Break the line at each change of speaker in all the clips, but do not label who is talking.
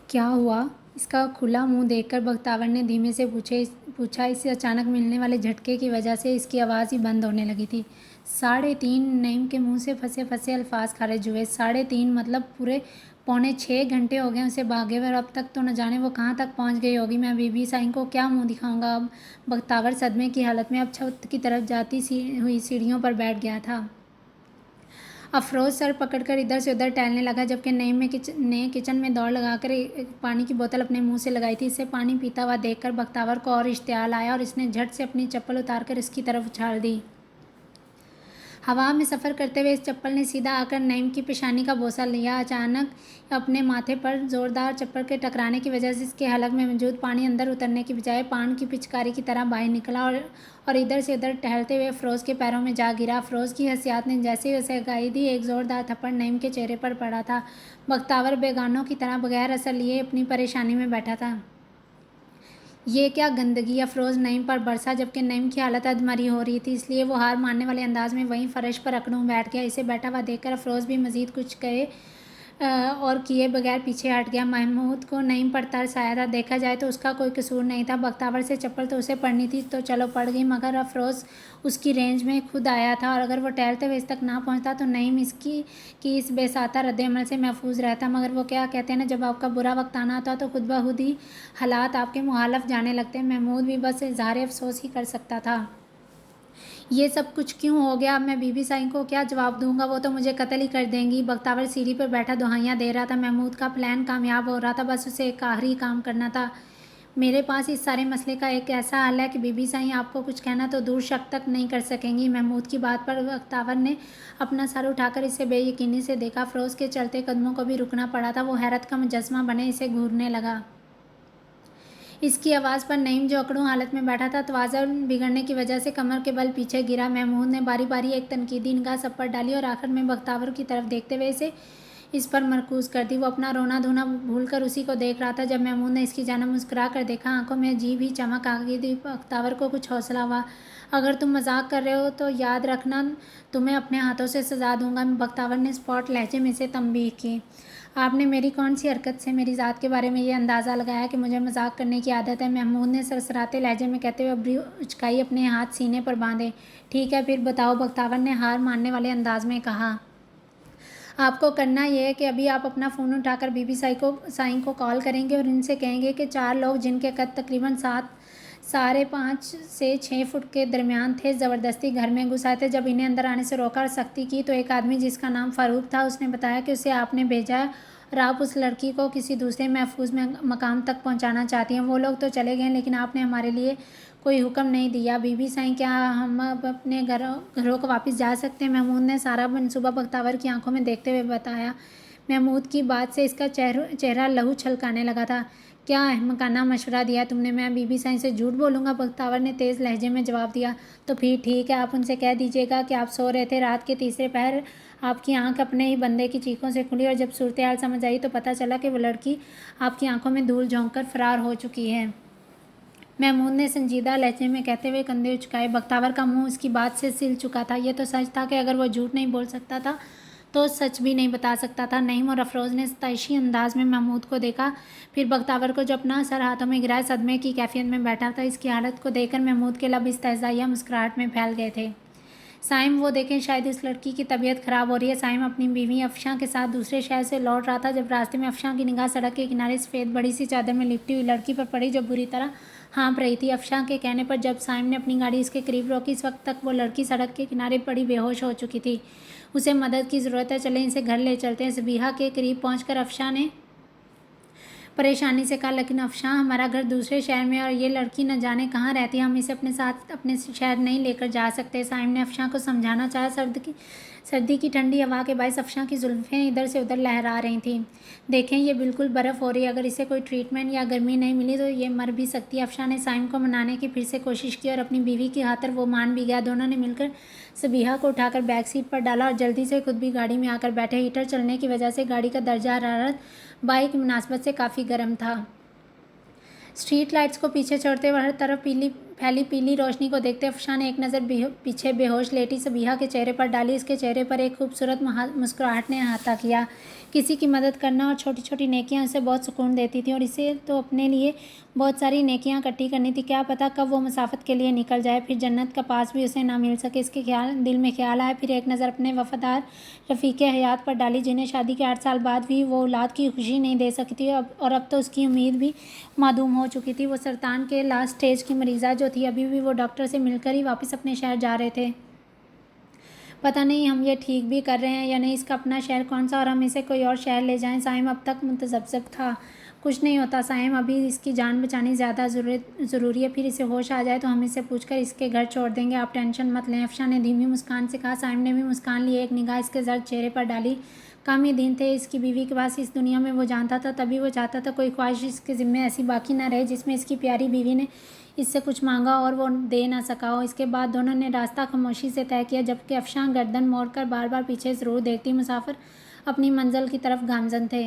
क्या हुआ? इसका खुला मुंह देखकर बख्तावर ने धीमे से पूछा। इसे अचानक मिलने वाले झटके की वजह से इसकी आवाज़ ही बंद होने लगी थी। 3:30। नईम के मुंह से फंसे फंसे अल्फाज खारिज हुए। 3:30 मतलब पूरे 5.75 घंटे हो गए उसे भागे हुए और अब तक तो न जाने वो कहाँ तक पहुँच गई होगी। मैं बीबी साईं को क्या मुँह दिखाऊंगा अब? बख्तावर सदमे की हालत में अब छत की तरफ जाती हुई सीढ़ियों पर बैठ गया था। अफरोज सर पकड़कर इधर से उधर टहलने लगा, जबकि नईम ने किचन में दौड़ लगाकर एक पानी की बोतल अपने मुंह से लगाई थी। इसे पानी पीता हुआ देखकर बख्तावर को और इश्तियाल आया और इसने झट से अपनी चप्पल उतारकर इसकी तरफ उछाल दी। हवा में सफ़र करते हुए इस चप्पल ने सीधा आकर नईम की पेशानी का बोसा लिया। अचानक अपने माथे पर जोरदार चप्पल के टकराने की वजह से इसके हलक में मौजूद पानी अंदर उतरने की बजाय पान की पिचकारी की तरह बाहर निकला और इधर से उधर टहलते हुए फ़िरोज़ के पैरों में जा गिरा। फ़िरोज़ की हसियात ने जैसे ही उसे गाई दी, एक ज़ोरदार थप्पड़ नईम के चेहरे पर पड़ा था। बख्तावर बेगानों की तरह बगैर असर लिए अपनी परेशानी में बैठा था। ये क्या गंदगी? अफरोज़ नईम पर बरसा, जबकि नईम की हालत अधमरी हो रही थी, इसलिए वो हार मानने वाले अंदाज में वहीं फर्श पर अकड़ूं बैठ गया। इसे बैठा हुआ देखकर अफरोज़ भी मज़ीद कुछ कहे और किए बगैर पीछे हट गया। महमूद को नईम पर तरस आया था। देखा जाए तो उसका कोई कसूर नहीं था। बख्तावर से चप्पल तो उसे पड़नी थी तो चलो पड़ गई, मगर अफरोज़ उसकी रेंज में खुद आया था और अगर वो टहलते हुए इस तक ना पहुंचता तो नईम इस बेसाता रद्द-ए-अमल से महफूज रहता। मगर वो क्या कहते हैं ना, जब आपका बुरा वक्त आना होता तो खुद ब खुद ही हालात आपके मुखालिफ जाने लगते हैं। महमूद भी बस इजहार अफसोस ही कर सकता था। ये सब कुछ क्यों हो गया? अब मैं बीबी साईं को क्या जवाब दूंगा? वो तो मुझे कत्ल ही कर देंगी। बख्तावर सीढ़ी पर बैठा दुहाइयाँ दे रहा था। महमूद का प्लान कामयाब हो रहा था, बस उसे एक आखिरी काम करना था। मेरे पास इस सारे मसले का एक ऐसा हल है कि बीबी साईं आपको कुछ कहना तो दूर शक तक नहीं कर सकेंगी। महमूद की बात पर बख्तावर ने अपना सर उठाकर इसे बेयकीनी से देखा। फ़िरोज़ के चलते कदमों को भी रुकना पड़ा था। वो हैरत का मुजस्मा बने इसे घूरने लगा। इसकी आवाज़ पर नईम, जो अकड़ू हालत में बैठा था, तवाज़ुन बिगड़ने की वजह से कमर के बल पीछे गिरा। महमूद ने बारी बारी एक तनकीदी निगाह सब पर डाली और आखिर में बख्तावर की तरफ देखते हुए इस पर मरकूज़ कर दी। वो अपना रोना धोना भूलकर उसी को देख रहा था। जब महमूद ने इसकी जानिब मुस्कुरा कर देखा, आंखों में अजीब ही चमक आ गई थी। बख्तावर को कुछ हौसला हुआ। अगर तुम मजाक कर रहे हो तो याद रखना, तुम्हें अपने हाथों से सजा दूंगा। बख्तावर ने स्पॉट लहजे में से तंबीह की। आपने मेरी कौन सी हरकत से मेरी ज़ात के बारे में ये अंदाज़ा लगाया कि मुझे मजाक करने की आदत है? महमूद ने सरसराते लहजे में कहते हुए अबरी उचकाई, अपने हाथ सीने पर बांधे। ठीक है फिर बताओ, बख्तावर ने हार मानने वाले अंदाज में कहा। आपको करना यह है कि अभी आप अपना फ़ोन उठाकर बीबी साईं को कॉल करेंगे और इनसे कहेंगे कि 4 लोग जिनके कद तकरीबन 5.5 से 6 फुट के दरमियान थे, ज़बरदस्ती घर में घुस आए थे। जब इन्हें अंदर आने से रोका और सख्ती की तो एक आदमी जिसका नाम फ़ारूक था, उसने बताया कि उसे आपने भेजा है और आप उस लड़की को किसी दूसरे महफूज मकाम तक पहुंचाना चाहती हैं। वो लोग तो चले गए, लेकिन आपने हमारे लिए कोई हुक्म नहीं दिया। बीबी साईं, क्या हम अब अपने घरों को वापस जा सकते हैं? महमूद ने सारा मनसूबा बख्तावर की आंखों में देखते हुए बताया। महमूद की बात से इसका चेहरा लहू छलकाने लगा था। क्या अहमकाना मशवरा दिया तुमने? मैं बीबी साईं से झूठ बोलूँगा? बख्तावर ने तेज़ लहजे में जवाब दिया। तो फिर ठीक है, आप उनसे कह दीजिएगा कि आप सो रहे थे। रात के तीसरे पहर आपकी आंख अपने ही बंदे की चीखों से खुली और जब सूरत हाल समझ आई तो पता चला कि वो लड़की आपकी आंखों में धूल झोंक कर फरार हो चुकी है। महमूद ने संजीदा लहजे में कहते हुए कंधे उचकाए। बख्तावर का मुंह इसकी बात से सिल चुका था। यह तो सच था कि अगर वह झूठ नहीं बोल सकता था तो सच भी नहीं बता सकता था। नईम और अफरोज़ ने सताइशी अंदाज में महमूद को देखा, फिर बख्तावर को, जो अपना सर हाथों में गिराए सदमे की कैफियत में बैठा था। इसकी हालत को देखकर महमूद के लब इस्तेज़ाइया मुस्कुराहट में फैल गए थे। साइम, वो देखें, शायद इस लड़की की तबीयत ख़राब हो रही है। साइम अपनी बीवी अफशां के साथ दूसरे शहर से लौट रहा था जब रास्ते में अफशां की निगाह सड़क के किनारे सफ़ेद बड़ी सी चादर में लिपटी हुई लड़की पर पड़ी, जो बुरी तरह हाँफ रही थी। अफशां के कहने पर जब साइम ने अपनी गाड़ी इसके करीब रोकी, इस वक्त तक वो लड़की सड़क के किनारे पड़ी बेहोश हो चुकी थी। उसे मदद की ज़रूरत है, चलें इसे घर ले चलते हैं। ज़बीहा के करीब पहुँचकर अफशां ने परेशानी से कहा, लेकिन अफशां, हमारा घर दूसरे शहर में और ये लड़की न जाने कहाँ रहती है। हम इसे अपने साथ अपने शहर नहीं लेकर जा सकते। साइम ने अफशां को समझाना चाहा। सर्दी की ठंडी हवा के बायस अफशां की जुल्फ़ें इधर से उधर लहरा रही थीं। देखें, ये बिल्कुल बर्फ़ हो रही है। अगर इसे कोई ट्रीटमेंट या गर्मी नहीं मिली तो ये मर भी सकती है। अफशां ने साइम को मनाने की फिर से कोशिश की और अपनी बीवी की खातिर वो मान भी गया। दोनों ने मिलकर ज़बीहा को उठाकर बैक सीट पर डाला और जल्दी से खुद भी गाड़ी में आकर बैठे। हीटर चलने की वजह से गाड़ी का दर्जा हरारत बाइक की मुनासबत से काफ़ी गर्म था। स्ट्रीट लाइट्स को पीछे छोड़ते हुए हर तरफ फैली पीली रोशनी को देखते अफशां ने एक नज़र पीछे बेहोश लेटी सबीहा के चेहरे पर डाली। इसके चेहरे पर एक खूबसूरत मुस्कुराहट ने अहाता किया। किसी की मदद करना और छोटी छोटी नेकियां उसे बहुत सुकून देती थी और इसे तो अपने लिए बहुत सारी नेकियां इकट्ठी करनी थी। क्या पता कब वो मुसाफत के लिए निकल जाए, फिर जन्नत का पास भी उसे ना मिल सके। इसके दिल में ख्याल आया। फिर एक नज़र अपने वफादार रफ़ीक़े हयात पर डाली, जिन्हें शादी के 8 साल बाद भी वो औलाद की खुशी नहीं दे सकी थी और अब तो उसकी उम्मीद भी मादूम हो चुकी थी। वो सरतान के लास्ट स्टेज की मरीज़ा जो थी, अभी भी वो डॉक्टर से मिलकर ही वापस अपने शहर जा रहे थे। पता नहीं हम ये ठीक भी कर रहे हैं या नहीं, इसका अपना शहर कौन सा और हम इसे कोई और शहर ले जाएं। साइम अब तक मुतज़ब्ज़ब था। कुछ नहीं होता साइम, अभी इसकी जान बचानी ज़्यादा ज़रूरी है। फिर इसे होश आ जाए तो हम इसे पूछकर इसके घर छोड़ देंगे, आप टेंशन मत लें, अफशां ने धीमी मुस्कान से कहा। साइम ने भी मुस्कान लिए, एक निगाह इसके जर्द चेहरे पर डाली। कम ही दिन थे इसकी बीवी के पास इस दुनिया में, वो जानता था, तभी वो चाहता था कोई ख्वाहिश इसके ज़िम्मे ऐसी बाकी ना रहे जिसमें इसकी प्यारी बीवी ने इससे कुछ मांगा और वो दे ना सका हो। इसके बाद दोनों ने रास्ता खामोशी से तय किया, जबकि अफशां गर्दन मोड़कर बार बार पीछे ज़रूर देखती। मुसाफिर अपनी मंजिल की तरफ गामज़न थे।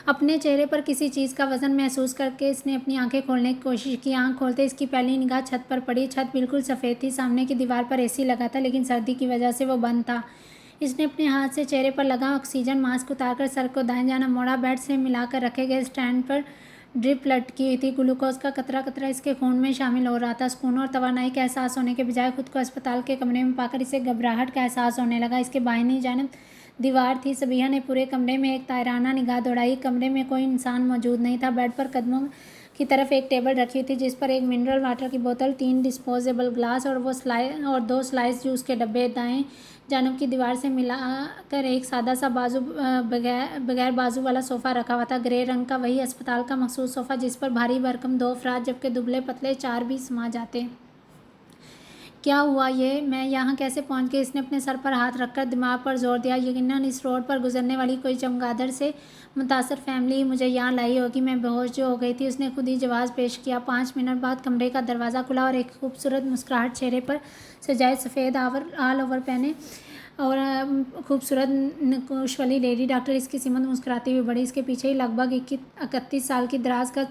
अपने चेहरे पर किसी चीज़ का वज़न महसूस करके इसने अपनी आंखें खोलने की कोशिश की। आंख खोलते इसकी पहली निगाह छत पर पड़ी। छत बिल्कुल सफ़ेद थी। सामने की दीवार पर एसी लगा था, लेकिन सर्दी की वजह से वो बंद था। इसने अपने हाथ से चेहरे पर लगा ऑक्सीजन मास्क उतारकर सर को दाएं जाना मोड़ा। बेड से मिलाकर रखे गए स्टैंड पर ड्रिप लटकी हुई थी। ग्लूकोज का कतरा कतरा इसके खून में शामिल हो रहा था। सुकून और तवानाई का एहसास होने के बजाय खुद को अस्पताल के कमरे में पाकर इसे घबराहट का एहसास होने लगा। इसके बाहिनी जानिब दीवार थी। सबीहा ने पूरे कमरे में एक तायराना निगाह दौड़ाई। कमरे में कोई इंसान मौजूद नहीं था। बेड पर कदमों की तरफ एक टेबल रखी हुई थी, जिस पर एक मिनरल वाटर की बोतल, 3 डिस्पोजेबल ग्लास और 2 स्लाइस जूस के डब्बे। दाएं जानिब की दीवार से मिलाकर एक सादा सा बगैर बाजू वाला सोफ़ा रखा हुआ था। ग्रे रंग का, वही अस्पताल का मखसूस सोफ़ा जिस पर भारी भरकम 2 अफराद जबकि दुबले पतले 4 भी समा जाते। क्या हुआ ये? मैं यहाँ कैसे पहुँच गई? इसने अपने सर पर हाथ रखकर दिमाग पर जोर दिया। यकीनन इस रोड पर गुजरने वाली कोई चमगादड़ से मुतासर फैमिली ही मुझे यहाँ लाई होगी। मैं बेहोश जो हो गई थी, उसने खुद ही जवाब पेश किया। 5 मिनट बाद कमरे का दरवाज़ा खुला और एक खूबसूरत मुस्कुराहट चेहरे पर सजाए सफ़ेद ऑल ओवर पहने और खूबसूरत नकुश वाली लेडी डॉक्टर इसकी सीमत मुस्कुराती हुई बढ़ी। इसके पीछे ही लगभग 31 साल की दराज का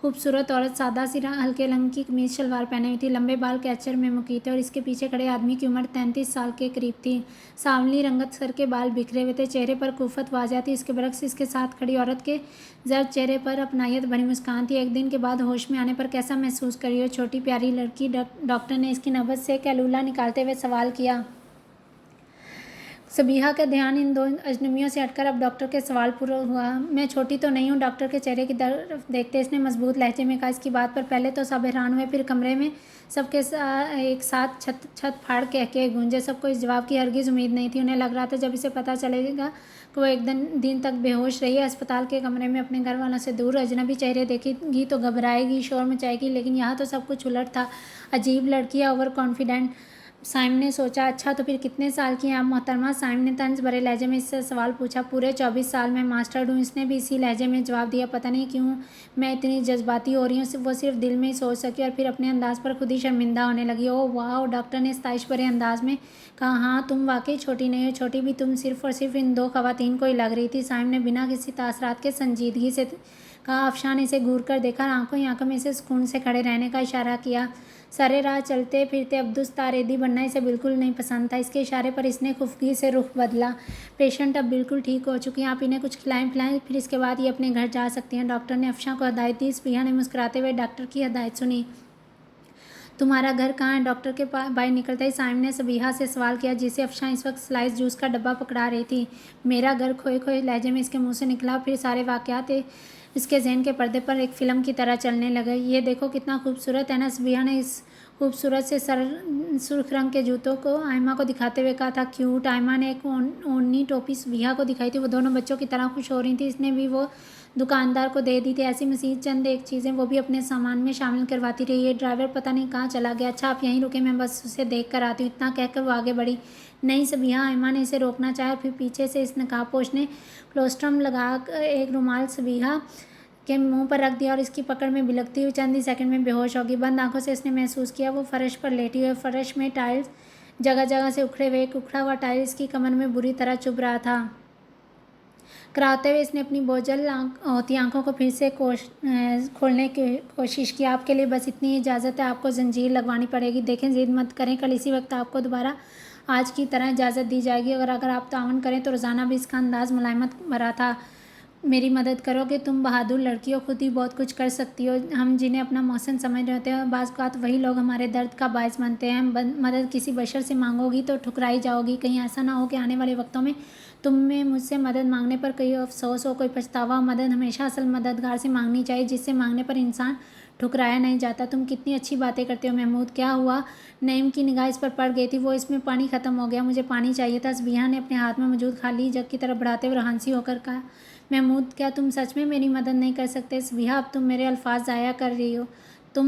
खूबसूरत औरत सादा सी हल्के रंग की कमीज शलवार पहने हुई थी। लंबे बाल कैचर में मुकी थे और इसके पीछे खड़े आदमी की उम्र 33 साल के करीब थी। सांवली रंगत सर के बाल बिखरे हुए थे, चेहरे पर कुफत वाज़ह थी। इसके बरक्स इसके साथ खड़ी औरत के जर्द चेहरे पर अपनायत भरी मुस्कान थी। एक दिन के बाद होश में आने पर कैसा महसूस करी हो छोटी प्यारी लड़की? डॉक्टर ने इसकी नब्ज़ से कैलूला निकालते हुए सवाल किया। सबीहा का ध्यान इन 2 अजनबियों से हटकर अब डॉक्टर के सवाल पूरा हुआ। मैं छोटी तो नहीं हूँ? डॉक्टर के चेहरे की तरफ देखते इसने मजबूत लहजे में कहा। इसकी बात पर पहले तो सब हैरान हुए, फिर कमरे में सबके एक साथ छत फाड़ के गूंजे। सबको इस जवाब की हरगिज़ उम्मीद नहीं थी। उन्हें लग रहा था जब इसे पता चलेगा कि वो एक दिन तक बेहोश रही है, अस्पताल के कमरे में अपने घर वालों से दूर, अजनबी चेहरे देखेगी तो घबराएगी, शोर मचाएगी। लेकिन यहाँ तो सब कुछ उलट था। अजीब लड़की, ओवर कॉन्फिडेंट। साइम ने सोचा, अच्छा तो फिर कितने साल की हैं आप मोहतरमा? साइम ने तंज भरे लहजे में इससे सवाल पूछा। पूरे 24 साल में मास्टर हूँ, इसने भी इसी लहजे में जवाब दिया। पता नहीं क्यों मैं इतनी जज्बाती हो रही हूँ, वो सिर्फ दिल में ही सोच सकी और फिर अपने अंदाज पर खुद ही शर्मिंदा होने लगी। ओह वाह, डॉक्टर ने सताइश भरे अंदाज में कहा। हाँ, तुम वाकई छोटी नहीं हो, छोटी भी तुम सिर्फ और सिर्फ इन 2 खवातीन को ही लग रही थी। साइम ने बिना किसी तासरात के संजीदगी से कहा। अफशां ने इसे घूर कर देखा, आंखों ही आंखों में इसे सुकून से खड़े रहने का इशारा किया। सारे राह चलते फिरते अब्दुस तारेदी बनना इसे बिल्कुल नहीं पसंद था। इसके इशारे पर इसने खुफगी से रुख बदला। पेशेंट अब बिल्कुल ठीक हो चुकी हैं, आप इन्हें कुछ खिलाएं, फिर इसके बाद ये अपने घर जा सकती हैं। डॉक्टर ने अफशां को हदायत दी। सबीहा ने मुस्कुराते हुए डॉक्टर की हदायत सुनी। तुम्हारा घर कहाँ है? डॉक्टर के बाहर निकलते ही साइम ने सबीहा से सवाल किया, जिसे अफशां इस वक्त स्लाइस जूस का डब्बा पकड़ा रही थी। मेरा घर खोए खोए लहजे में इसके मुंह से निकला। फिर सारे वाक़यात इसके जहन के पर्दे पर एक फ़िल्म की तरह चलने लगे। ये देखो कितना खूबसूरत है ना? सबीहा ने इस खूबसूरत से सुर्ख रंग के जूतों को आयमा को दिखाते हुए कहा था। क्यूट। आयमा ने एक ओढ़नी टोपी सबीहा को दिखाई थी। वो दोनों बच्चों की तरह खुश हो रही थी। इसने भी वो दुकानदार को दे दी थी। ऐसी मज़ीद चंद एक चीज़ें वो भी अपने सामान में शामिल करवाती रही। ये ड्राइवर पता नहीं कहाँ चला गया। अच्छा आप यहीं रुके, मैं बस उसे देख कर आती हूँ। इतना कहकर वो आगे बढ़ी। नहीं सबीहा, आयमा ने इसे रोकना चाहा। फिर पीछे से इस नकाबपोश ने क्लोस्ट्रम लगा एक रुमाल सबीहा के मुंह पर रख दिया और इसकी पकड़ में बिलखती हुई चंद ही सेकंड में बेहोश होगी। बंद आंखों से इसने महसूस किया वो फर्श पर लेटी हुई। फर्श में टाइल्स जगह जगह से उखड़े हुए, एक उखड़ा हुआ टाइल इसकी कमर में बुरी तरह चुभ रहा था। कराते हुए इसने अपनी बोझल होती आंखों को फिर से खोलने की कोशिश की। आपके लिए बस इतनी इजाज़त है, आपको जंजीर लगवानी पड़ेगी। देखें, जिद मत करें, कल इसी वक्त आपको दोबारा आज की तरह इजाज़त दी जाएगी। अगर आप तावन करें तो रोज़ाना भी इसका अंदाज़ मुलायमत भरा था। मेरी मदद करोगे, तुम बहादुर लड़की हो, खुद ही बहुत कुछ कर सकती हो। हम जिन्हें अपना मौसम समझ रहे होते हैं, बाज़ औक़ात वही लोग हमारे दर्द का बायस बनते हैं। मदद किसी बशर से मांगोगी तो ठुकराई जाओगी। कहीं ऐसा ना हो कि आने वाले वक्तों में तुम्हें मुझसे मदद मांगने पर कोई अफसोस हो, कोई पछतावा हो। मदद हमेशा असल मददगार से मांगनी चाहिए, जिससे मांगने पर इंसान ठुकराया नहीं जाता। तुम कितनी अच्छी बातें करते हो महमूद। क्या हुआ? नईम की निगाह इस पर पड़ गई थी। वो इसमें पानी ख़त्म हो गया, मुझे पानी चाहिए था। सबिहा ने अपने हाथ में मौजूद खाली जग की तरफ बढ़ाते हुए हंसी होकर कहा, महमूद, क्या तुम सच में मेरी मदद नहीं कर सकते? सबिहा, अब तुम मेरे अल्फाज ज़ाया कर रही हो। तुम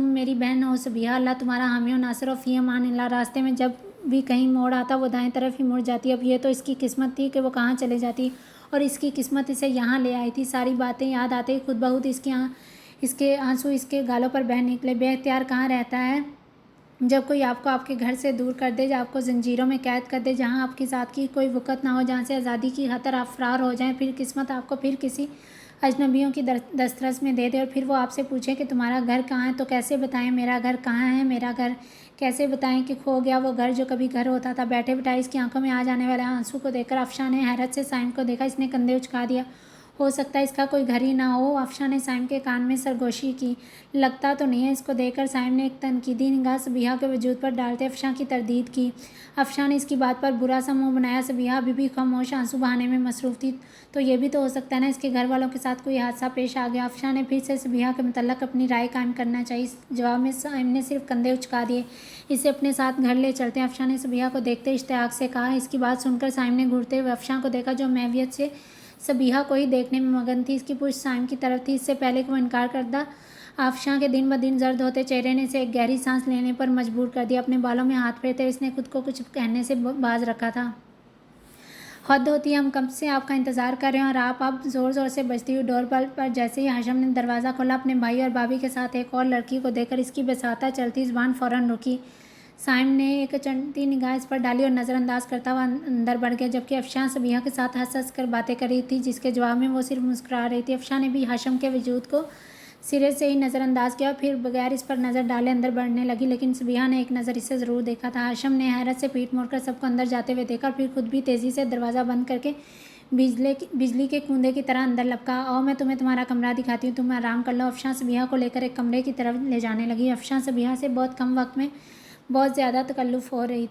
मेरी बहन हो सबिहा। अल्लाह तुम्हारा हामी हो नासिर हो, फ़ी अमान अल्लाह। रास्ते में जब भी कहीं मोड़ आता वो दाएं तरफ ही मुड़ जाती। अब ये तो इसकी किस्मत थी कि वो कहाँ चले जाती, और इसकी किस्मत इसे यहाँ ले आई थी। सारी बातें याद आते ही खुद बहुत इसके आंसू इसके गालों पर बह निकले। बेख्तियार कहाँ रहता है जब कोई आपको आपके घर से दूर कर दे, जब आपको जंजीरों में कैद कर दे, जहाँ आपकी ज़ात की कोई वक़्त ना हो, जहाँ से आज़ादी की खतर आप फ़रार हो जाएं। फिर किस्मत आपको फिर किसी अजनबियों की दस्तरस में दे दे और फिर वो आपसे पूछे कि तुम्हारा घर कहाँ है। तो कैसे बताएं मेरा घर कहाँ है? मेरा घर कैसे बताएं कि खो गया वो घर जो कभी घर होता था। बैठे बिठाए इसकी आंखों में आ जाने वाले आंसू को देखकर अफशा ने हैरत से साइम को देखा। इसने कंधे उचका दिया। हो सकता है इसका कोई घर ही ना हो। अफशा ने साइम के कान में सरगोशी की। लगता तो नहीं है। इसको देखकर साइम ने एक तनकीदी निगाह सबिहा के वजूद पर डालते अफशा की तरदीद की। अफशा ने इसकी बात पर बुरा सा मुंह बनाया। सबिहा अभी भी खामोश आंसू बहाने में मसरूफ़ थी। तो ये भी तो हो सकता है ना, इसके घर वालों के साथ कोई हादसा पेश आ गया। अफशा ने फिर से सबिहा के मुतल्लक अपनी राय कायम करना चाहिए। जवाब में साइम ने सिर्फ कंधे उचका दिए। इसे अपने साथ घर ले चलते हैं, अफशा ने सबिहा को देखते इश्तियाक से कहा। इसकी बात सुनकर साइम ने घूरते हुए अफशा को देखा, जो महवियत से सबिहा को ही देखने में मगन थी। इसकी पुश्त साइम की तरफ थी। इससे पहले कि वो इनकार करता, अफशा के दिन ब दिन जर्द होते चेहरे ने इसे एक गहरी सांस लेने पर मजबूर कर दिया। अपने बालों में हाथ फेरते हुए इसने खुद को कुछ कहने से बाज रखा था। हद होती है, हम कब से आपका इंतज़ार कर रहे हैं और आप अब ज़ोर ज़ोर से बजती हुई डोर पर जैसे ही हाशम ने दरवाज़ा खोला, अपने भाई और भाभी के साथ एक और लड़की को देखकर इसकी बेसाता चलती ज़ुबान फ़ौरन रुकी। साइम ने एक चंटी निगाह इस पर डाली और नज़रअंदाज करता हुआ अंदर बढ़ गया, जबकि अफशा सबिहा के साथ हंस हंस कर बातें कर रही थी, जिसके जवाब में वो सिर्फ मुस्कुरा रही थी। अफशा ने भी हाशम के वजूद को सिरे से ही नज़रअंदाज किया और फिर बगैर इस पर नज़र डाले अंदर बढ़ने लगी। लेकिन सबिहा ने एक नज़र इसे ज़रूर देखा था। हाशम ने हैरत से पीठ मोड़कर सबको अंदर जाते हुए देखा और फिर खुद भी तेज़ी से दरवाज़ा बंद करके बिजली के कूंदे की तरह अंदर लपका। आओ, मैं तुम्हें तुम्हारा कमरा दिखाती हूँ, तुम आराम कर लो। अफशा सबिहा को लेकर एक कमरे की तरफ ले जाने लगी। अफशा सबिहा से बहुत कम वक्त में बहुत ज़्यादा बेतकल्लुफ़ हो रही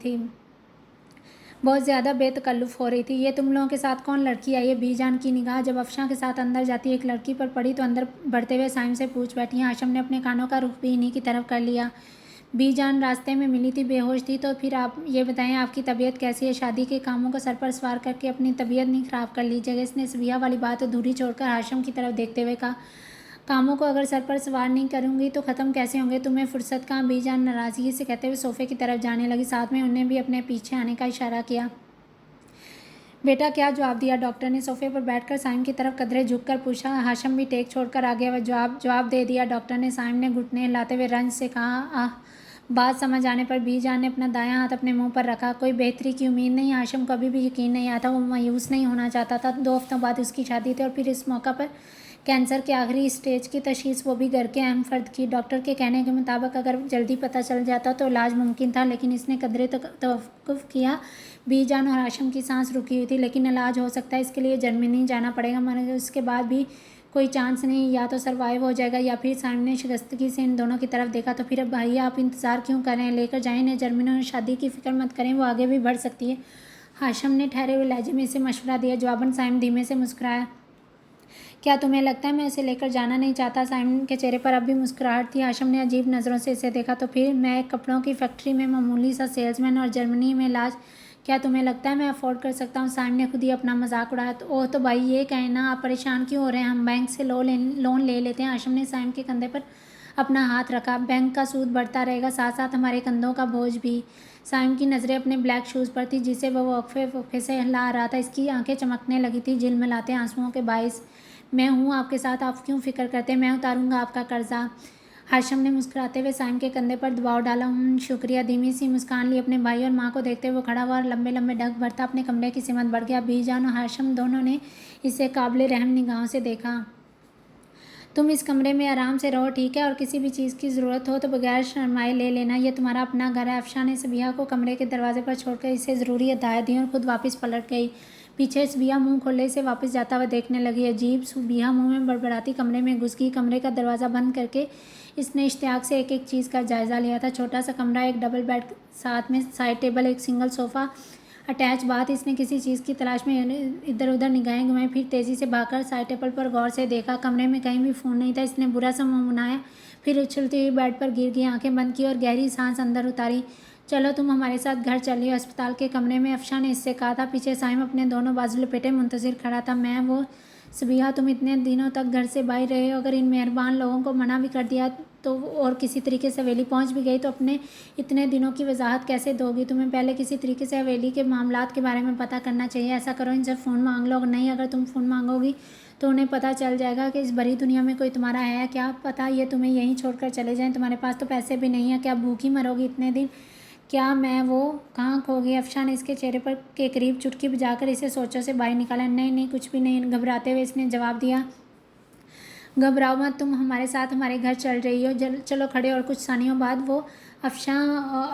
थी। ये तुम लोगों के साथ कौन लड़की आई है? बीजान की निगाह जब अफशा के साथ अंदर जाती एक लड़की पर पड़ी तो अंदर बढ़ते हुए साइम से पूछ बैठी। हाशम ने अपने कानों का रुख भी इन्हीं की तरफ कर लिया। बीजान रास्ते में मिली थी, बेहोश थी। तो फिर आप ये बताएं, आपकी तबीयत कैसी है? शादी के कामों को सर पर सवार करके अपनी तबीयत नहीं ख़राब कर लीजिएगा। इसने सबिहा वाली बात अधूरी छोड़कर हाशम की तरफ देखते हुए कहा। कामों को अगर सर पर सवार नहीं करूँगी तो ख़त्म कैसे होंगे? तुम्हें फुर्सत कहाँ? बीजान नाराज़गी से कहते हुए सोफ़े की तरफ जाने लगी। साथ में उन्हें भी अपने पीछे आने का इशारा किया। बेटा, क्या जवाब दिया? डॉक्टर ने सोफ़े पर बैठकर साइम की तरफ कदरे झुककर पूछा। हाशम भी टेक छोड़कर आ गया। वह जवाब दे दिया डॉक्टर ने। साइम ने घुटने हिलाते हुए रंज से कहा। आह। बात समझ आने पर बीजान ने अपना दायां हाथ अपने मुंह पर रखा। कोई बेहतरी की उम्मीद नहीं। हाशम को अभी भी यकीन नहीं आता। वो मायूस नहीं होना चाहता था। 2 हफ्तों बाद उसकी शादी थी और फिर इस मौका पर कैंसर के आखिरी स्टेज की तशखीस, वो भी घर के अहम फ़र्द की। डॉक्टर के कहने के मुताबिक अगर जल्दी पता चल जाता तो इलाज मुमकिन था, लेकिन इसने कदरे तवक्कुफ़ किया। बीजान और हाशम की सांस रुकी हुई थी। लेकिन इलाज हो सकता है, इसके लिए जर्मनी जाना पड़ेगा, मगर उसके बाद भी कोई चांस नहीं। या तो सर्वाइव हो जाएगा या फिर साइम ने शिकस्तगी से इन दोनों की तरफ देखा। तो फिर अब भाई, आप इंतज़ार क्यों कर रहे हैं? लेकर जाएं इन्हें जर्मनी और शादी की फ़िक्र मत करें, वो आगे भी बढ़ सकती है। हाशम ने ठहरे हुए लहजे में इसे मशवरा दिया। जवाबन साइम धीमे से मुस्कुराया। क्या तुम्हें लगता है मैं इसे लेकर जाना नहीं चाहता? साइमन के चेहरे पर अब भी मुस्कुराहट थी। हाशम ने अजीब नज़रों से इसे देखा। तो फिर मैं एक कपड़ों की फैक्ट्री में मामूली सा सेल्समैन और जर्मनी में इलाज, क्या तुम्हें लगता है मैं अफोर्ड कर सकता हूँ? साइम ने खुद ही अपना मजाक उड़ाया। तो ओह, तो भाई ये कहें ना, आप परेशान क्यों हो रहे हैं? हम बैंक से लोन ले लेते हैं। हाशम ने साइम के कंधे पर अपना हाथ रखा। बैंक का सूद बढ़ता रहेगा, साथ साथ हमारे कंधों का बोझ भी। साइम की नज़रें अपने ब्लैक शूज़ पर थी, जिसे वह वक्फे से हिला रहा था। इसकी आंखें चमकने लगी थी झिलमिलाते आंसुओं के बाइस। मैं हूँ आपके साथ, आप क्यों फ़िक्र करते हैं? मैं उतारूँगा आपका कर्जा। हाशम ने मुस्कुराते हुए साइम के कंधे पर दबाव डाला। शुक्रिया। धीमी सी मुस्कान ली। अपने भाई और माँ को देखते हुए वो खड़ा हुआ और लंबे लंबे ढक भरता अपने कमरे की सिमत बढ़ गया। बीजान और हाशम दोनों ने इसे काबिल रहम निगाहों से देखा। तुम इस कमरे में आराम से रहो, ठीक है, और किसी भी चीज़ की ज़रूरत हो तो बगैर शर्माए ले लेना। यह तुम्हारा अपना घर है। अफशा ने सबिया को कमरे के दरवाजे पर छोड़कर इसे ज़रूरी हिदायत दी और खुद वापस पलट गई। पीछे सबिया मुंह खोले से वापस जाता हुआ देखने लगी। अजीब। सबिया मुंह में बड़बड़ाती कमरे में घुस गई। कमरे का दरवाज़ा बंद करके इसने इश्तियाक से एक एक चीज़ का जायज़ा लिया था। छोटा सा कमरा, एक डबल बेड, साथ में साइड टेबल, एक सिंगल सोफ़ा, अटैच बात। इसने किसी चीज़ की तलाश में इधर उधर निगाहें घुमाई, फिर तेज़ी से भागकर साइड टेबल पर गौर से देखा। कमरे में कहीं भी फ़ोन नहीं था। इसने बुरा सा मुँह बनाया, फिर उछलती हुई बेड पर गिर गई, आंखें बंद की और गहरी सांस अंदर उतारी। चलो तुम हमारे साथ घर चलिए। अस्पताल के कमरे में अफशा ने इससे कहा था। पीछे साइम अपने दोनों बाजू लपेटे मुंतज़िर खड़ा था। मैं वो सबिया, तुम इतने दिनों तक घर से बाहर रहे हो, अगर इन मेहरबान लोगों को मना भी कर दिया तो और किसी तरीके से हवेली पहुंच भी गई तो अपने इतने दिनों की वजाहत कैसे दोगी? तुम्हें पहले किसी तरीके से हवेली के मामलात के बारे में पता करना चाहिए। ऐसा करो, इनसे फ़ोन मांग लो। नहीं, अगर तुम फ़ोन मांगोगी तो उन्हें पता चल जाएगा कि इस बड़ी दुनिया में कोई तुम्हारा है। क्या पता ये तुम्हें यहीं छोड़कर चले जाएं। तुम्हारे पास तो पैसे भी नहीं है। क्या भूखी मरोगी इतने दिन? क्या मैं वो कहाँ खो गई? अफशा ने इसके चेहरे पर के करीब चुटकी बजाकर इसे सोचों से बाहर निकाला। नहीं नहीं, कुछ भी नहीं, घबराते हुए इसने जवाब दिया। घबराओ मत, तुम हमारे साथ हमारे घर चल रही हो। चलो खड़े। और कुछ सानियों बाद वो अफशा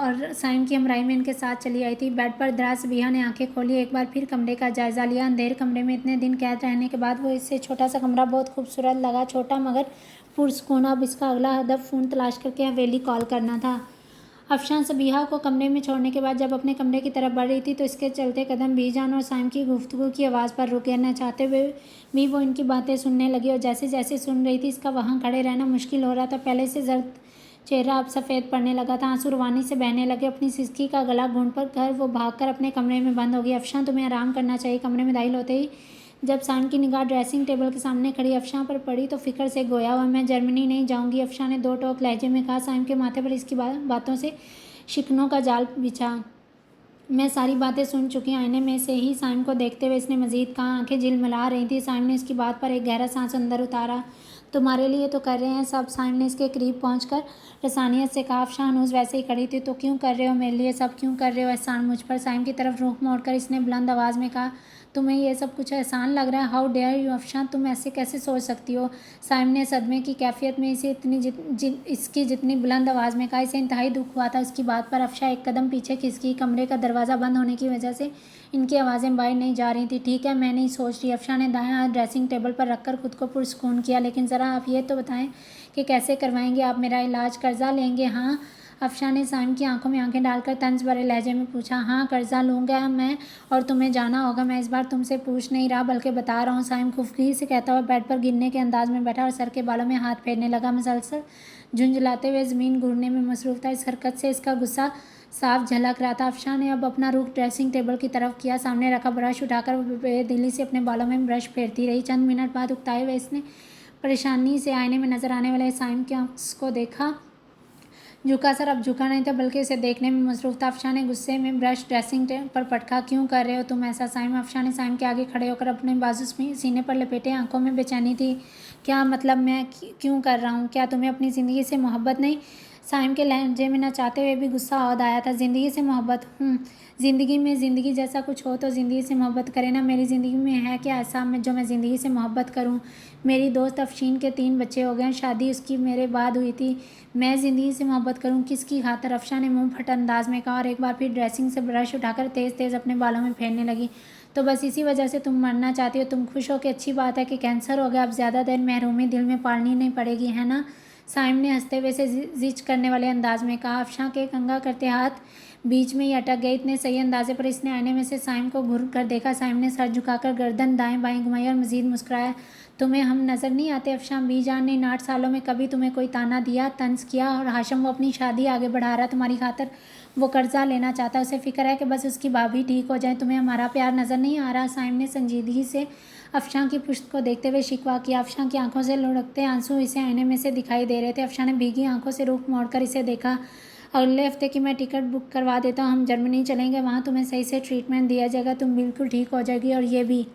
और साइम की हमराही में इनके साथ चली आई थी। बेड पर दराज सबिया ने आंखें खोली, एक बार फिर कमरे का जायज़ा लिया। अंधेर कमरे में इतने दिन कैद रहने के बाद वो इससे छोटा सा कमरा बहुत खूबसूरत लगा। छोटा मगर पुरसकून। अब इसका अगला हदफ फ़ोन तलाश करके हवेली कॉल करना था। अफशान सबिहा को कमरे में छोड़ने के बाद जब अपने कमरे की तरफ बढ़ रही थी तो इसके चलते कदम बीजान और साइम की गुफ्तगू की आवाज़ पर रुके। न चाहते हुए भी वो इनकी बातें सुनने लगी और जैसे जैसे सुन रही थी इसका वहाँ खड़े रहना मुश्किल हो रहा था। पहले से जर्द चेहरा अब सफ़ेद पड़ने लगा था। आंसू रवानी से बहने लगे। अपनी सिसकी का गला घूंट पर कर वो भागकर अपने कमरे में बंद हो गई। अफशान, तुम्हें आराम करना चाहिए। कमरे में दाखिल होते ही जब साइम की निगाह ड्रेसिंग टेबल के सामने खड़ी अफशा पर पड़ी तो फिक्र से गोया हुआ। मैं जर्मनी नहीं जाऊंगी, अफशा ने दो टोक लहजे में कहा। साइम के माथे पर इसकी बातों से शिकनों का जाल बिछा। मैं सारी बातें सुन चुकी। आईने में से ही साइम को देखते हुए इसने मजीद कहा। आंखें झिलमिला रही थी। साइम ने इसकी बात पर एक गहरा सांस अंदर उतारा। तुम्हारे लिए तो कर रहे हैं सब। साइम ने इसके करीब पहुंचकर रसानियत से कहा। अफशा हनूज वैसे ही खड़ी थी। तो क्यों कर रहे हो मेरे लिए सब? क्यों कर रहे हो एहसान मुझ पर? साइम की तरफ रुख मोड़कर इसने बुलंद आवाज़ में कहा। तुम्हें यह सब कुछ एहसान लग रहा है? हाउ डेयर यू अफशा, तुम ऐसे कैसे सोच सकती हो? साइम ने सदमे की कैफियत में इसे इसकी जितनी बुलंद आवाज़ में कहा, इसे इंतहाई दुख हुआ था। उसकी बात पर अफशा एक कदम पीछे खिसकी। कमरे का दरवाज़ा बंद होने की वजह से इनकी आवाज़ें बाहर नहीं जा रही थी। ठीक है, मैं नहीं सोच रही। अफशा ने दायां हाथ ड्रेसिंग टेबल पर रखकर खुद को पुरस्कून किया। लेकिन ज़रा आप ये तो बताएं कि कैसे करवाएंगे आप मेरा इलाज? कर्जा लेंगे? हाँ, अफशा ने साइम की आंखों में आंखें डालकर तंज भरे लहजे में पूछा। हाँ, कर्जा लूँगा मैं, और तुम्हें जाना होगा। मैं इस बार तुमसे पूछ नहीं रहा बल्कि बता रहा हूँ। साइम खुफली से कहता हुआ बेड पर गिरने के अंदाज में बैठा और सर के बालों में हाथ फेरने लगा। मुसलसल झुंझलाते हुए ज़मीन घूरने में मसरूफ़ था। इस हरकत से इसका गुस्सा साफ झलक रहा था। अफशा ने अब अपना रुख ड्रेसिंग टेबल की तरफ किया। सामने रखा ब्रश उठाकर बेदिली से अपने बालों में ब्रश फेरती रही। चंद मिनट बाद उकताए हुए इसने परेशानी से आईने में नजर आने वाले साइम की आंख को देखा। झुका सर अब झुका नहीं था बल्कि इसे देखने में मसरूफ़ था। अफशा ने गुस्से में ब्रश ड्रेसिंग पर पटका। क्यों कर रहे हो तुम ऐसा साइम? अफशा ने साइम के आगे खड़े होकर अपने बाजू सीने पर लपेटे। आंखों में बेचैनी थी। क्या मतलब मैं क्यों कर रहा हूँ? क्या तुम्हें अपनी ज़िंदगी से मोहब्बत नहीं? साइम के लहजे में न चाहते हुए भी गुस्सा और आया था। ज़िंदगी से मोहब्बत? ज़िंदगी में ज़िंदगी जैसा कुछ हो तो ज़िंदगी से मोहब्बत करे ना। मेरी ज़िंदगी में है क्या ऐसा जो मैं ज़िंदगी से मोहब्बत करूं? मेरी दोस्त अफशीन के 3 बच्चे हो गए। शादी उसकी मेरे बाद हुई थी। मैं ज़िंदगी से मोहब्बत करूं किसकी खातर? अफशा ने मुंह फट अंदाज में कहा और एक बार फिर ड्रेसिंग से ब्रश उठाकर तेज़ तेज़ अपने बालों में फेरने लगी। तो बस इसी वजह से तुम मरना चाहती हो? तुम खुश हो कि अच्छी बात है कि कैंसर हो गया, अब ज़्यादा देर महरूमी दिल में पालनी नहीं पड़ेगी, है ना? साइम ने हंसते हुए से जिच करने वाले अंदाज में कहा। अफशा के कंगा करते हाथ बीच में ही अटक गए। इतने सही अंदाजे पर इसने आईने में से साइम को घूर कर देखा। साइम ने सर झुकाकर गर्दन दाएं बाएं घुमाई और मजीद मुस्कुराया। तुम्हें हम नज़र नहीं आते अफशा? बीजान ने इन 8 सालों में कभी तुम्हें कोई ताना दिया, तंज किया? और हाशम वो अपनी शादी आगे बढ़ा रहा तुम्हारी खातर। वो कर्जा लेना चाहता, उसे फिक्र है कि बस उसकी भाभी ठीक हो जाए। तुम्हें हमारा प्यार नज़र नहीं आ रहा? साइम ने संजीदगी से अफशा की पुश्त को देखते हुए शिकवा किया। अफशा की आंखों से लुढ़कते आंसू इसे आईने में से दिखाई दे रहे थे। अफशा ने भीगी आंखों से रुख मोड़कर इसे देखा। अगले हफ्ते की मैं टिकट बुक करवा देता हूँ। हम जर्मनी चलेंगे, वहाँ तुम्हें सही से ट्रीटमेंट दिया जाएगा, तुम बिल्कुल ठीक हो जाएगी। और ये भी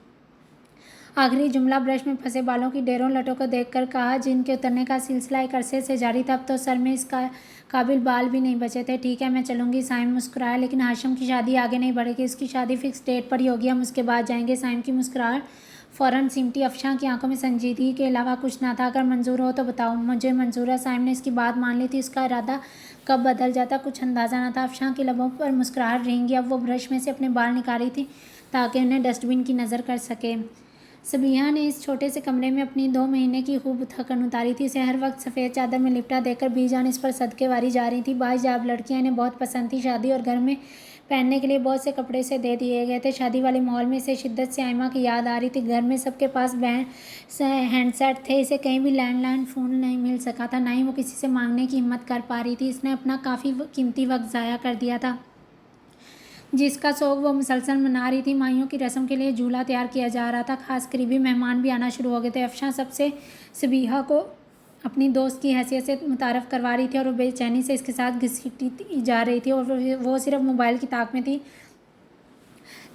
आखिरी जुमला ब्रश में फंसे बालों की ढेरों लटों को देखकर कहा, जिनके उतरने का सिलसिला एक अरसे से जारी था। अब तो सर में इसका काबिल बाल भी नहीं बचे थे। ठीक है, मैं चलूंगी, साइम मुस्कुराया, लेकिन हाशिम की शादी आगे नहीं बढ़ेगी। उसकी शादी फिक्स डेट पर ही होगी, हम उसके बाद जाएंगे। साइम की मुस्कुराहट फ़ौरन सिमटी। अफशां की आंखों में संजीदगी के अलावा कुछ ना था। अगर मंजूर हो तो बताओ। मुझे मंजूर है। साइम ने इसकी बात मान ली थी। उसका इरादा कब बदल जाता कुछ अंदाज़ा न था। अफशां के लबों पर मुस्कुराहट रहेंगी। अब वो ब्रश में से अपने बाल निकाल रही थी ताकि उन्हें डस्टबिन की नज़र कर सके। सबिहा ने इस छोटे से कमरे में अपनी 2 महीने की खूब थकन उतारी थी। इसे हर वक्त सफ़ेद चादर में लिपटा देखकर बीजान इस पर सदके वारी जा रही थी। बाहिजाब लड़कियां इन्हें बहुत पसंद थी। शादी और घर में पहनने के लिए बहुत से कपड़े से दे दिए गए थे। शादी वाले माहौल में इसे शिद्दत से आयमा की याद आ रही थी। घर में सबके पास हैंडसेट थे। इसे कहीं भी लैंडलाइन फ़ोन नहीं मिल सका था, ना ही वो किसी से मांगने की हिम्मत कर पा रही थी। इसने अपना काफ़ी कीमती वक्त ज़ाया कर दिया था जिसका शौक वो मुसलसल मना रही थी। माइयों की रस्म के लिए झूला तैयार किया जा रहा था। खास करीबी मेहमान भी आना शुरू हो गए थे। अफशां सबसे सबिहा को अपनी दोस्त की हैसियत से मुतारफ़ करवा रही थी और वो बेचैनी से इसके साथ घसीटी जा रही थी और वो सिर्फ मोबाइल की ताक में थी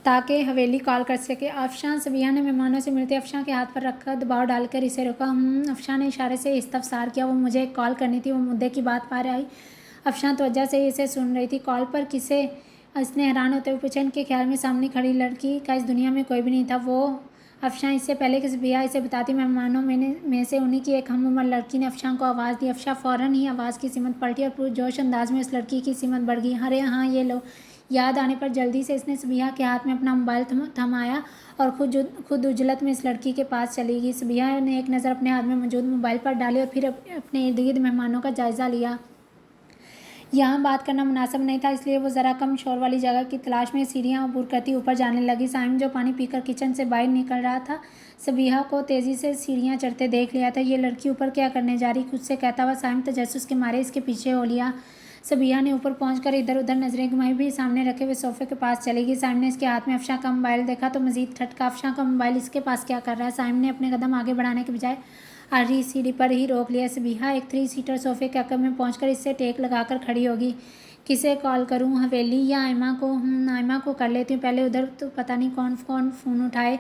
ताकि हवेली कॉल कर सके। अफशां सबिहा ने मेहमानों से मिलते अफशां के हाथ पर रखकर दबाव डालकर इसे रोका। अफशां ने इशारे से इस्तफसार किया। वो मुझे एक कॉल करनी थी। वो मुद्दे की बात पर आई। अफशां तवज्जो से इसे सुन रही थी। कॉल पर किसे? इसने हैरान होते हुए पूछा। इनके ख्याल में सामने खड़ी लड़की का इस दुनिया में कोई भी नहीं था। वो अफशां इससे पहले कि सबिहा इसे बताती मेहमानों में से उन्हीं की एक हम उम्र लड़की ने अफशां को आवाज़ दी। अफशां फ़ौरन ही आवाज़ की सिमत पलटी और पुरजोश अंदाज में उस लड़की की सिमत बढ़ गई। अरे हाँ, ये लो। याद आने पर जल्दी से इसने सबिहा के हाथ में अपना मोबाइल थमाया और खुद उजलत में इस लड़की के पास चली गई। सबिहा ने एक नज़र अपने हाथ में मौजूद मोबाइल पर डाली और फिर अपने इर्द गिर्द मेहमानों का जायज़ा लिया। यहाँ बात करना मुनासिब नहीं था, इसलिए वो ज़रा कम शोर वाली जगह की तलाश में सीढ़ियाँ अबूर करती ऊपर जाने लगी। साइम जो पानी पीकर किचन से बाहर निकल रहा था, सबिहा को तेज़ी से सीढ़ियाँ चढ़ते देख लिया था। ये लड़की ऊपर क्या करने जा रही, खुद से कहता हुआ साइम तजस्सुस के मारे इसके पीछे हो लिया। सबिहा ने ऊपर पहुंचकर इधर उधर नजरें घुमाई, भी सामने रखे हुए सोफे के पास चली गई। साइम ने इसके हाथ में अफशां का मोबाइल देखा तो मजीद ठटका। अफशां का मोबाइल इसके पास क्या कर रहा है? साइम ने अपने कदम आगे बढ़ाने के बजाय आखिरी सीढ़ी पर ही रोक लिया। सबिहा एक 3 सीटर सोफे के अकब में पहुंचकर इससे टेक लगाकर खड़ी होगी। किसे कॉल करूं, हवेली या आयमा को? आयमा को कर लेती हूँ पहले। उधर तो पता नहीं कौन कौन फ़ोन उठाए।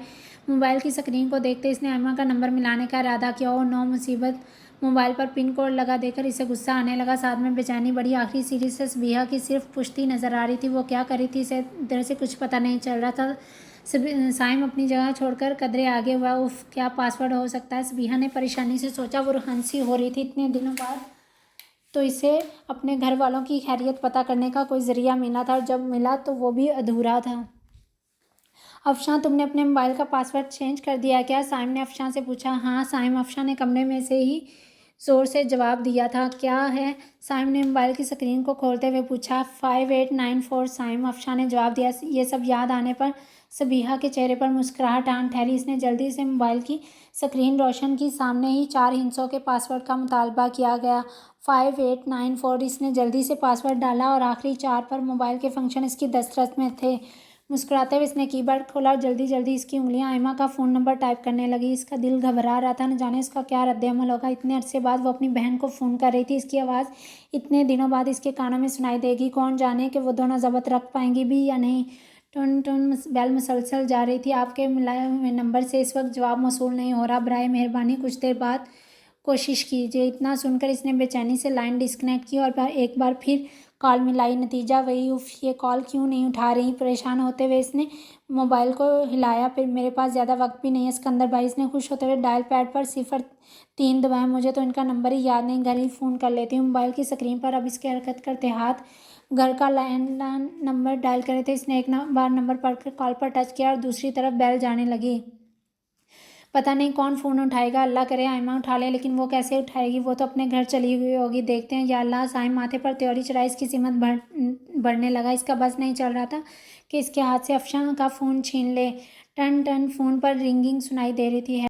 मोबाइल की स्क्रीन को देखते इसने आयमा का नंबर मिलाने का इरादा किया। और नो मुसीबत, मोबाइल पर पिन कोड लगा देकर इसे गुस्सा आने लगा, साथ में बेचैनी बढ़ी। आखिरी सीढ़ी से सबिहा की सिर्फ पुश्ती नज़र आ रही थी। वो क्या कर रही थी इसे इधर से कुछ पता नहीं चल रहा था। साइम अपनी जगह छोड़कर कदरे आगे हुआ। उफ, क्या पासवर्ड हो सकता है? सबिहा ने परेशानी से सोचा। वो हंसी हो रही थी इतने दिनों बाद, तो इसे अपने घर वालों की खैरियत पता करने का कोई ज़रिया मिला था और जब मिला तो वो भी अधूरा था। अफशां, तुमने अपने मोबाइल का पासवर्ड चेंज कर दिया क्या? साइम ने अफशां से पूछा। हाँ साइम, अफशां ने कमरे में से ही ज़ोर से जवाब दिया था। क्या है? साइम ने मोबाइल की स्क्रीन को खोलते हुए पूछा। 5894 साइम, अफशां ने जवाब दिया। ये सब याद आने पर सबिहा के चेहरे पर मुस्कुराहट आन ठहरी। इसने जल्दी से मोबाइल की स्क्रीन रोशन की। सामने ही 4 हिंसों के पासवर्ड का मुतालबा किया गया। 5894। इसने जल्दी से पासवर्ड डाला और आखिरी 4 पर मोबाइल के फंक्शन इसकी दस्तरस में थे। मुस्कुराते हुए इसने कीबोर्ड खोला और जल्दी जल्दी इसकी उंगलियां आयमा का फ़ोन नंबर टाइप करने लगी। इसका दिल घबरा रहा था, न जाने इसका क्या रद्द-ए-अमल होगा। इतने अरसे बाद वो अपनी बहन को फ़ोन कर रही थी। इसकी आवाज़ इतने दिनों बाद इसके कानों में सुनाई देगी। कौन जाने कि वो दोनों ज़ब्त रख पाएंगी भी या नहीं। टुन टुन बेल मुसलसल जा रही थी। आपके मिलाए हुए नंबर से इस वक्त जवाब मौसूल नहीं हो रहा, बराए मेहरबानी कुछ देर बाद कोशिश कीजिए। इतना सुनकर इसने बेचैनी से लाइन डिस्कनेक्ट की और एक बार फिर कॉल मिलाई। नतीजा वही। उफ, ये कॉल क्यों नहीं उठा रही? परेशान होते हुए इसने मोबाइल को हिलाया। फिर मेरे पास ज़्यादा वक्त भी नहीं है सिकंदर भाई। इसने खुश होते हुए डायल पैड पर 03 दबाया। मुझे तो इनका नंबर ही याद नहीं, घर ही फ़ोन कर लेती हूँ। मोबाइल की स्क्रीन पर अब इसके हरकत करते हाथ घर का लैंडलाइन नंबर डायल करे थे। इसने एक बार नंबर पढ़कर कॉल पर टच किया और दूसरी तरफ बेल जाने लगी। पता नहीं कौन फ़ोन उठाएगा। अल्लाह करे आयमा उठा ले, लेकिन वो कैसे उठाएगी? वो तो अपने घर चली हुई होगी। देखते हैं। या अल्लाह, साइम माथे पर त्योरी चढ़ाई। इसकी सिमत बढ़ने लगा। इसका बस नहीं चल रहा था कि इसके हाथ से अफशां का फ़ोन छीन ले। टन टन फ़ोन पर रिंगिंग सुनाई दे रही थी।